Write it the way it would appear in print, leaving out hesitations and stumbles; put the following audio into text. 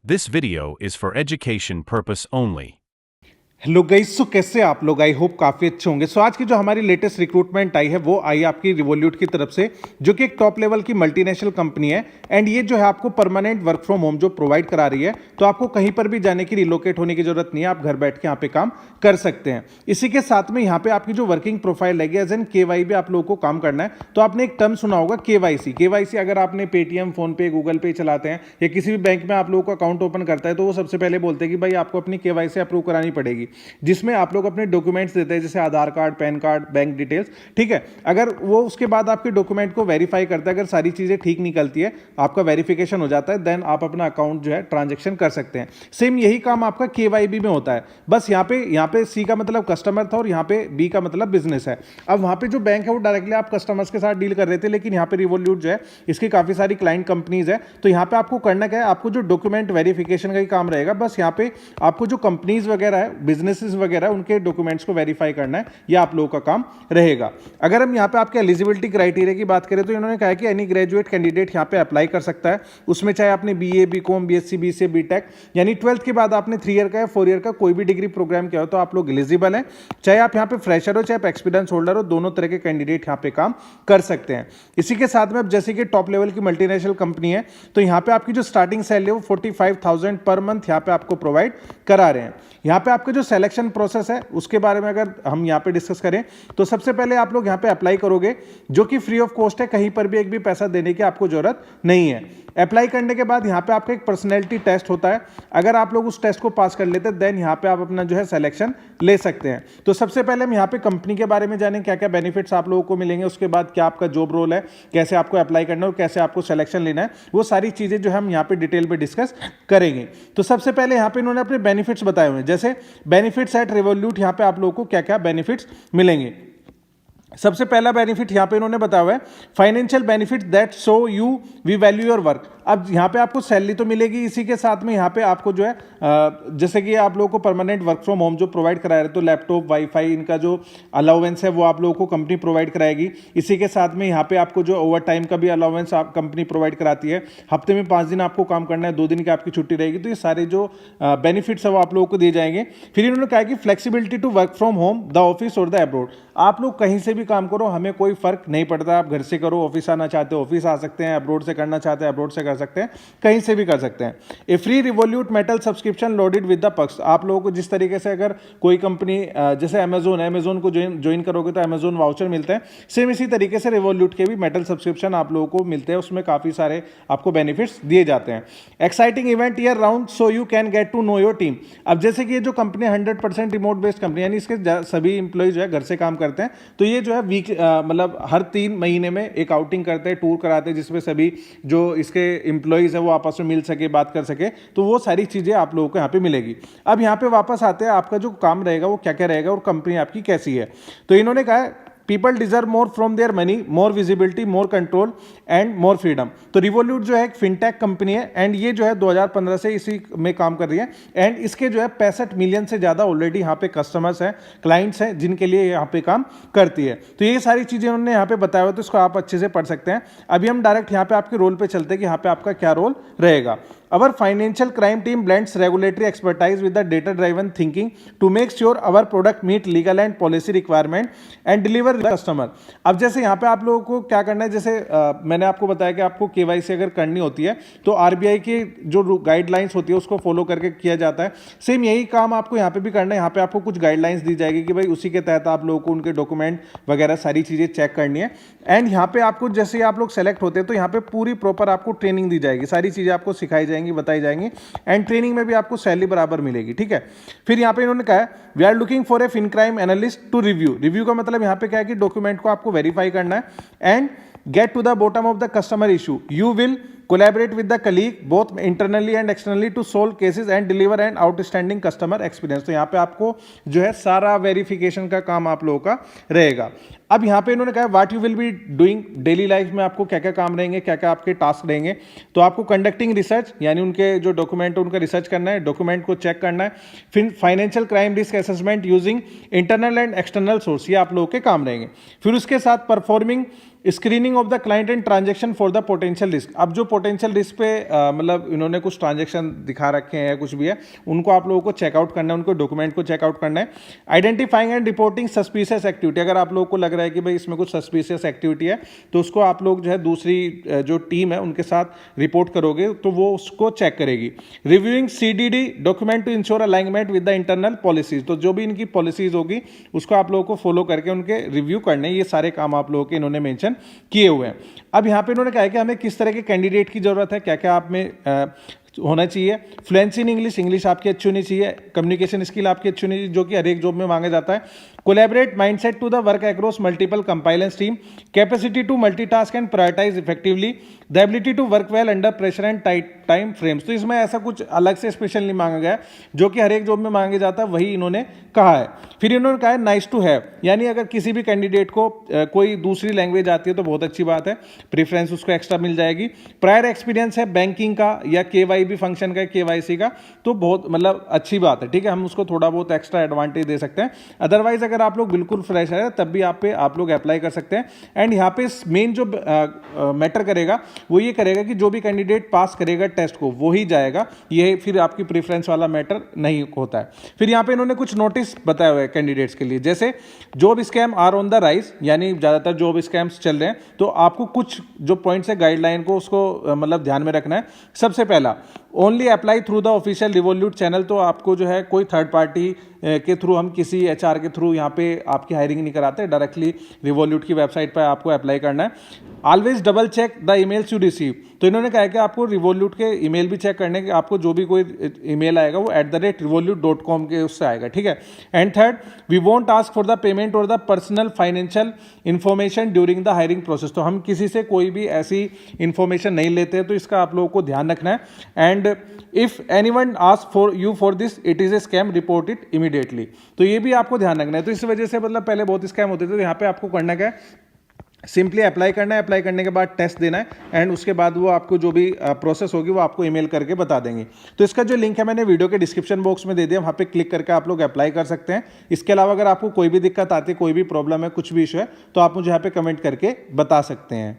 This video is for education purpose only. Hello guys, so कैसे आप लोग? I hope काफ़ी अच्छे होंगे। सो आज की जो हमारी लेटेस्ट रिक्रूटमेंट आई है वो आई आपकी रिवोल्यूट की तरफ से, जो कि एक टॉप लेवल की मल्टीनेशनल कंपनी है। एंड ये जो है आपको परमानेंट वर्क फ्रॉम होम जो प्रोवाइड करा रही है, तो आपको कहीं पर भी जाने की, रिलोकेट होने की जरूरत नहीं है। आप घर बैठ के यहाँ पे काम कर सकते हैं। इसी के साथ में यहाँ पे आपकी जो वर्किंग प्रोफाइल रहेगी, एज एन KY भी आप लोगों को काम करना है। तो आपने एक टर्म सुना होगा KYC। अगर आपने पेटीएम, फोन पे, गूगल पे चलाते हैं या किसी भी बैंक में आप लोगों का अकाउंट ओपन करता है, तो वो सबसे पहले बोलते हैं कि भाई आपको अपनी KYC अप्रूव करानी पड़ेगी, जिसमें आप लोग अपने डॉक्यूमेंट्स देते हैं, जैसे Aadhaar card, PAN card, bank details. ठीक है, अगर वो उसके बाद आपके डॉक्यूमेंट को वेरीफाई करता है, अगर सारी चीजें ठीक निकलती है, आपका वेरिफिकेशन हो जाता है, देन आप अपना अकाउंट जो है ट्रांजेक्शन कर सकते हैं। सेम यही काम आपका KYB में होता है। बस यहाँ पे C का मतलब कस्टमर था और यहाँ पे B का मतलब बिजनेस है। अब वहाँ पे जो बैंक है वो डायरेक्टली आप कस्टमर्स के साथ डील कर रहे थे, लेकिन यहाँ पे रिवोल्यूट जो है, इसकी काफी सारी क्लाइंट कंपनीज है। तो यहाँ पे आपको करना क्या है, आपको जो डॉक्यूमेंट वेरिफिकेशन का ही काम रहेगा। बस यहाँ पे आपको जो कंपनीज वगैरह है, बिजनेसेस वगैरह, उनके डॉक्यूमेंट्स को वेरीफाई करना है, ये आप लोगों का काम रहेगा। अगर हम यहाँ पे आपके एलिजिबिलिटी क्राइटेरिया की बात करें, तो इन्होंने कहा कि एनी ग्रेजुएट कैंडिडेट यहाँ पे अप्लाई कर सकता है। उसमें चाहे आपने BA, BCom, BSc, BCA, BTech यानी 12th के बाद आपने 3 ईयर का या 4 ईयर का कोई भी डिग्री प्रोग्राम किया हो, तो आप लोग एलिजिबल हैं। चाहे आप यहाँ पे फ्रेशर हो, चाहे एक्सपीरियंस होल्डर हो, दोनों तरह के कैंडिडेट यहाँ पे काम कर सकते हैं। इसी के साथ में अब जैसे कि टॉप लेवल की मल्टीनेशनल कंपनी है, तो यहाँ पे आपकी जो स्टार्टिंग सैलरी है वो 45,000 पर मंथ यहाँ पे आपको प्रोवाइड करा रहे हैं। यहाँ पे आपका जो सिलेक्शन प्रोसेस है उसके बारे में अगर हम यहाँ पे डिस्कस करें, तो सबसे पहले आप लोग यहाँ पे अप्लाई करोगे, जो कि फ्री ऑफ कॉस्ट है। कहीं पर भी एक भी पैसा देने की आपको जरूरत नहीं है। अप्लाई करने के बाद यहाँ पे आपका एक पर्सनैलिटी टेस्ट होता है। अगर आप लोग उस टेस्ट को पास कर लेते हैं, देन यहाँ पे आप अपना जो है सिलेक्शन ले सकते हैं। तो सबसे पहले हम यहाँ पे कंपनी के बारे में जानें, क्या क्या बेनिफिट्स आप लोगों को मिलेंगे, उसके बाद क्या आपका जॉब रोल है, कैसे आपको अप्लाई करना है और कैसे आपको सिलेक्शन लेना है, वो सारी चीजें जो हम यहाँ पे डिटेल में डिस्कस करेंगे। तो सबसे पहले यहाँ पे इन्होंने अपने बेनिफिट्स बताए हुए हैं, जैसे बेनिफिट्स एट रिवोल्यूट, यहाँ पे आप लोगों को क्या क्या बेनिफिट्स मिलेंगे। सबसे पहला बेनिफिट यहाँ पे इन्होंने बताया हुआ है, financial benefit that show you we value your work. अब यहाँ पे आपको सैलरी तो मिलेगी, इसी के साथ में यहाँ पे आपको जो है जैसे कि आप लोगों को परमानेंट वर्क फ्रॉम होम जो प्रोवाइड करा रहे, तो लैपटॉप, वाईफाई, इनका जो अलाउंस है वो आप लोगों को कंपनी प्रोवाइड कराएगी। इसी के साथ में यहाँ पे आपको जो ओवर टाइम का भी अलाउंस आप कंपनी प्रोवाइड कराती है। हफ्ते में 5 दिन आपको काम करना है, 2 दिन की आपकी छुट्टी रहेगी। तो ये सारे जो बेनिफिट्स है वो आप लोगों को दिए जाएंगे। फिर इन्होंने कहा कि flexibility to work from home, the office और द अब्रोड। आप लोग कहीं से भी काम करो, हमें कोई फर्क नहीं पड़ता। आप घर से करो, ऑफिस आना चाहते हो ऑफिस आ सकते हैं, अब्रोड से करना चाहते हैं अब्रोड से कर सकते हैं, कहीं से भी कर सकते हैं। A free Revolut metal subscription loaded with the perks. आप लोगों को जिस तरीके से अगर कोई कंपनी जैसे अमेजोन को ज्वाइन करोगे तो अमेजोन वाउचर मिलते हैं, सेम इसी तरीके से रिवोल्यूट के भी मेटल सब्सक्रिप्शन आप लोगों को मिलते हैं। उसमें काफी सारे आपको बेनिफिट्स दिए जाते हैं। Exciting event year round so you can get to know your team. अब जैसे कि ये जो कंपनी 100% रिमोट बेस्ड कंपनी, यानी इसके सभी इंप्लॉइज जो है घर से काम करते हैं। तो ये जो है वीक मतलब हर 3 महीने में एक आउटिंग करते हैं, टूर कराते हैं, जिसमें सभी जो इसके इंप्लॉइज है वो आपस में मिल सके, बात कर सके। तो वो सारी चीजें आप लोगों को यहाँ पे मिलेगी। अब यहाँ पे वापस आते हैं, आपका जो काम रहेगा वो क्या क्या रहेगा और कंपनी आपकी कैसी है। तो इन्होंने कहा है, people deserve more from their money, more visibility, more control and more freedom. तो रिवोल्यूट जो है एक फिनटेक कंपनी है, एंड ये जो है 2015 से इसी में काम कर रही है। एंड इसके जो है 65 मिलियन से ज्यादा ऑलरेडी यहाँ पे कस्टमर्स हैं, क्लाइंट्स हैं, जिनके लिए यहाँ पे काम करती है। तो ये सारी चीजें उन्होंने यहाँ पे बताया हुआ, तो इसको आप अच्छे से पढ़ सकते हैं। अभी हम डायरेक्ट यहाँ पे आपके रोल पे चलते हैं कि यहाँ पे आपका क्या रोल रहेगा। Our financial crime team blends regulatory expertise with the data-driven thinking to make sure our product meet legal and policy requirement and deliver the customer। अब जैसे यहाँ पे आप लोगों को क्या करना है, जैसे मैंने आपको बताया कि आपको KYC अगर करनी होती है तो RBI की जो गाइडलाइंस होती है उसको फॉलो करके किया जाता है। सेम यही काम आपको यहाँ पे भी करना है। यहाँ पे आपको कुछ गाइडलाइंस दी जाएगी कि भाई उसी के तहत आप लोगों को उनके डॉक्यूमेंट वगैरह सारी चीज़ें चेक करनी है। एंड यहाँ पे आपको जैसे आप लोग सेलेक्ट होते हैं, तो यहाँ पे पूरी प्रॉपर आपको ट्रेनिंग दी जाएगी, सारी चीज़ें आपको सिखाई जाएंगी, बताई जाएंगी, एंड ट्रेनिंग में भी आपको सैलरी बराबर मिलेगी। ठीक है। फिर यहाँ पे इन्होंने कहा है, we are looking for a fin crime analyst to review का मतलब यहाँ पे क्या है कि डॉक्यूमेंट को आपको वेरीफाई करना है and get to the bottom of the customer issue. You will collaborate with the colleague both internally and externally to solve cases and deliver an outstanding customer experience। तो यहाँ पे आपको जो है सारा वेरिफिकेशन का काम आप लोगों का रहेगा। अब यहाँ पे इन्होंने कहा what you will be doing daily life में, आपको क्या क्या काम रहेंगे, क्या क्या आपके टास्क रहेंगे। तो आपको कंडक्टिंग रिसर्च, यानी उनके जो डॉक्यूमेंट है उनका रिसर्च करना है, डॉक्यूमेंट को चेक करना है। फिर financial crime risk assessment using internal and external source, ये आप लोगों के काम रहेंगे। फिर उसके साथ performing screening of the client and transaction for the potential risk. अब जो पोटेंशियल रिस्क पे मतलब इन्होंने कुछ ट्रांजेक्शन दिखा रखे हैं या कुछ भी है, उनको आप लोगों को चेकआउट करना है, उनको डॉक्यूमेंट को चेकआउट करना है। Identifying and reporting suspicious activity, अगर आप लोगों को लग रहा है कि भाई इसमें कुछ सस्पिशियस एक्टिविटी है तो उसको आप लोग जो है दूसरी जो टीम है उनके साथ रिपोर्ट करोगे तो वो उसको चेक करेगी। Reviewing CDD document to ensure alignment with the internal policies, तो जो भी इनकी पॉलिसीज होगी उसको आप लोगों को फॉलो करके उनके रिव्यू करने, ये सारे काम आप लोगों के इन्होंने मेंशन किए हुए हैं। अब यहाँ पे इन्होंने कहा है कि हमें किस तरह के कैंडिडेट की जरूरत है, क्या क्या आप में होना चाहिए। फ्लुएंसी इन इंग्लिश, इंग्लिश आपकी अच्छी होनी चाहिए। कम्युनिकेशन स्किल आपकी अच्छी होनी चाहिए, जो कि हर एक जॉब में मांगा जाता है। Collaborate mindset to the work across multiple compliance team, capacity to multitask and prioritise effectively, the ability to work well under pressure and tight time frames. तो इसमें ऐसा कुछ अलग से स्पेशल नहीं मांगा गया है, जो कि हर एक जॉब में मांगे जाता है वही इन्होंने कहा है। फिर इन्होंने कहा है नाइस टू हैव, यानी अगर किसी भी कैंडिडेट को कोई दूसरी लैंग्वेज आती है तो बहुत अच्छी बात है, प्रेफरेंस उसको एक्स्ट्रा मिल जाएगी। प्रायर एक्सपीरियंस है बैंकिंग का या KYB फंक्शन का, KYC का, तो बहुत मतलब अच्छी बात है, ठीक है, हम उसको थोड़ा बहुत एक्स्ट्रा एडवांटेज दे सकते हैं। अदरवाइज अगर आप लोग बिल्कुल फ्रेश है तब भी आप लोग अप्लाई कर सकते हैं। एंड यहाँ पे मेन जो मैटर करेगा वो ये करेगा कि जो भी कैंडिडेट पास करेगा टेस्ट को वो ही जाएगा, ये फिर आपकी प्रेफरेंस वाला मैटर नहीं होता है। फिर यहाँ पे इन्होंने कुछ नोटिस बताए हुए हैं कैंडिडेट्स के लिए, जैसे job scam are on the rise, यानी ज़्यादातर जॉब स्कैम्स चल रहे हैं, तो आपको कुछ जो पॉइंट्स है गाइडलाइन को उसको मतलब ध्यान में रखना है। सबसे पहला, only apply through the official Revolut channel, तो आपको जो है कोई थर्ड पार्टी के थ्रू, हम किसी HR के थ्रू यहाँ पे आपकी हायरिंग नहीं कराते, डायरेक्टली रिवोल्यूट की वेबसाइट पर आपको अप्लाई करना है। Always double check the emails you receive, तो इन्होंने कहा है कि आपको रिवोल्यूट के ईमेल भी चेक करने के, आपको जो भी कोई ईमेल आएगा वो @revolute.com के उससे आएगा, ठीक है। And third, we won't ask for the payment or the personal financial information during the hiring process, तो हम किसी से कोई भी ऐसी इंफॉर्मेशन नहीं लेते, तो इसका आप लोगों को ध्यान रखना है। And if anyone ask for you for this it is a scam, report it immediately, तो ये भी आपको ध्यान रखना है। तो इस वजह से मतलब पहले बहुत स्कैम होते थे, तो यहाँ पे आपको करना क्या है, सिंपली अप्लाई करना है, अप्लाई करने के बाद टेस्ट देना है, एंड उसके बाद वो आपको जो भी प्रोसेस होगी वो आपको ईमेल करके बता देंगे। तो इसका जो लिंक है मैंने वीडियो के डिस्क्रिप्शन बॉक्स में दे दिया, वहाँ पे क्लिक करके आप लोग अप्लाई कर सकते हैं। इसके अलावा अगर आपको कोई भी दिक्कत आती है, कोई भी प्रॉब्लम है, कुछ भी इशू है, तो आप मुझे यहाँ पे कमेंट करके बता सकते हैं।